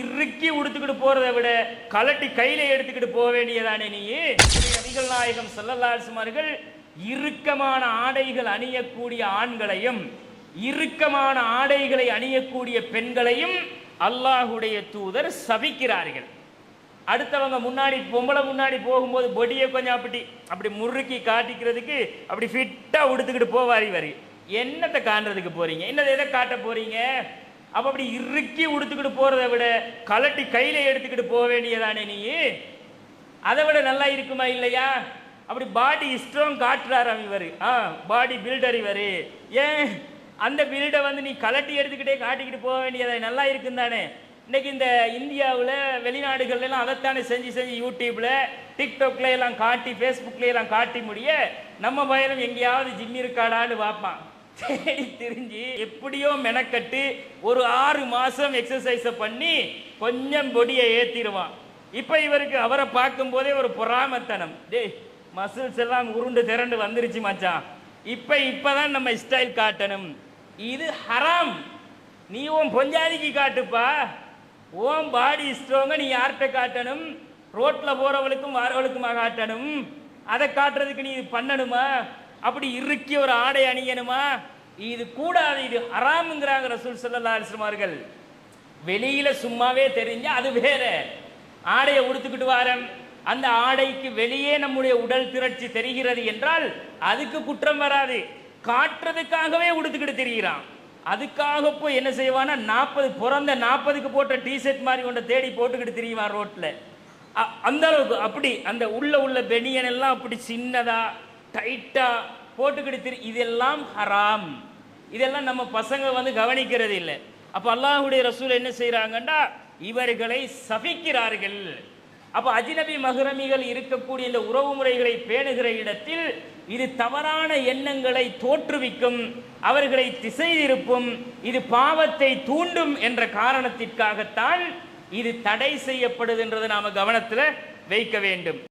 இறுக்கி உடுத்துக்கிட்டு போறதை விட கலட்டி கையில எடுத்துக்கிட்டு போக வேண்டியதானே நீ. நபிகள் நாயகம் ஸல்லல்லாஹு அலைஹி வஸல்லம் இறுக்கமான ஆடைகள் அணியக்கூடிய ஆண்களையும் இறுக்கமான ஆடைகளை அணியக்கூடிய பெண்களையும் அல்லாஹ்வுடைய தூதர் சபிக்கிறார்கள். அடுத்தவங்க முன்னாடி பொம்பளை முன்னாடி போகும்போது பொடியை கொஞ்சம் அப்படி முறுக்கி காட்டிக்கிறதுக்கு அப்படி ஃபிட்டா உடுத்துக்கிட்டு போவாரி வரி. என்னத்தை காண்றதுக்கு போறீங்க? என்னதை எதை காட்ட போறீங்க? அப்படி இறுக்கி உடுத்துக்கிட்டு போறதை விட கலட்டி கையில எடுத்துக்கிட்டு போக வேண்டியதானே நீ. அதை விட நல்லா இருக்குமா இல்லையா? அப்படி பாடி ஸ்ட்ராங் காட்டுறாரு இவர், பாடி பில்டர் இவர். ஏன் அந்த பில்டை நீ கலட்டி எடுத்துக்கிட்டே காட்டிக்கிட்டு போக வேண்டியதா நல்லா இருக்கும் தானே. இன்னைக்கு இந்த இந்தியாவில் வெளிநாடுகள்ல எல்லாம் அதைத்தானே செஞ்சு யூடியூப்ல டிக்டாக்ல எல்லாம் காட்டி ஃபேஸ்புக்ல எல்லாம் காட்டி முடிய நம்ம பயணம் எங்கேயாவது ஜிம் இருக்காடான்னு பார்ப்பான். தேடி தெரிஞ்சு எப்படியோ மெனக்கட்டு ஒரு 6 மாசம் எக்ஸசைஸ பண்ணி கொஞ்சம் பொடியை ஏத்திடுவான். இப்ப இவருக்கு அவரை பார்க்கும் போதே ஒரு பொறாமத்தனம், டேய் மசில்ஸ் எல்லாம் உருண்டு திரண்டு வந்துருச்சு மச்சான், இப்பதான் நம்ம ஸ்டைல் காட்டணும். இது ஹராம். நீ உன் பொஞ்சாதிக்கு காட்டுப்பா, ஓம் பாடி ஸ்ட்ராங்க நீ யார்கிட்ட காட்டணும்? ரோட்ல போறவளுக்கும் வாரவளுக்குமா காட்டணும்? அதை காட்டுறதுக்கு நீ இது பண்ணணுமா? அப்படி இறுக்கி ஒரு ஆடை அணியணுமா? இது கூடாது, இது ஹராம்ங்கிறாங்க ரசூல் ஸல்லல்லாஹு அலைஹி வஸல்லம் அவர்கள். வெளியில சும்மாவே தெரிஞ்ச அது வேற. ஆடையை உடுத்துக்கிட்டு வாரம், அந்த ஆடைக்கு வெளியே நம்முடைய உடல் திரட்சி தெரிகிறது என்றால் அதுக்கு குற்றம் வராது. காட்டுறதுக்காகவே உடுத்துக்கிட்டு தெரிகிறான், அதுக்காக போய் என்ன செய்வானா 40 பிறந்த 40க்கு போட்ட டிஷர்ட் மாதிரி கொண்ட தேடி போட்டுக்கிட்டு தெரியுவான் ரோட்ல. அந்த அளவுக்கு அப்படி அந்த உள்ள பெனியன் எல்லாம் அப்படி சின்னதா டைட்டா போட்டுக்கிட்டு இதெல்லாம் ஹராம். இதெல்லாம் நம்ம பசங்க கவனிக்கிறது இல்லை. அப்ப அல்லாஹ்வுடைய ரசூல் என்ன செய்யறாங்கன்னா இவர்களை சபிக்கிறார்கள். அப்ப அஜ்னபி மஹ்ரமிகள் இருக்கக்கூடிய இந்த உறவு முறைகளை பேணுகிற இடத்தில் இது தவறான எண்ணங்களை தோற்றுவிக்கும், அவர்களை திசை திருப்பும், இது பாவத்தை தூண்டும் என்ற காரணத்திற்காகத்தான் இது தடை செய்யப்படுது என்றதை நாம கவனத்தில் வைக்க வேண்டும்.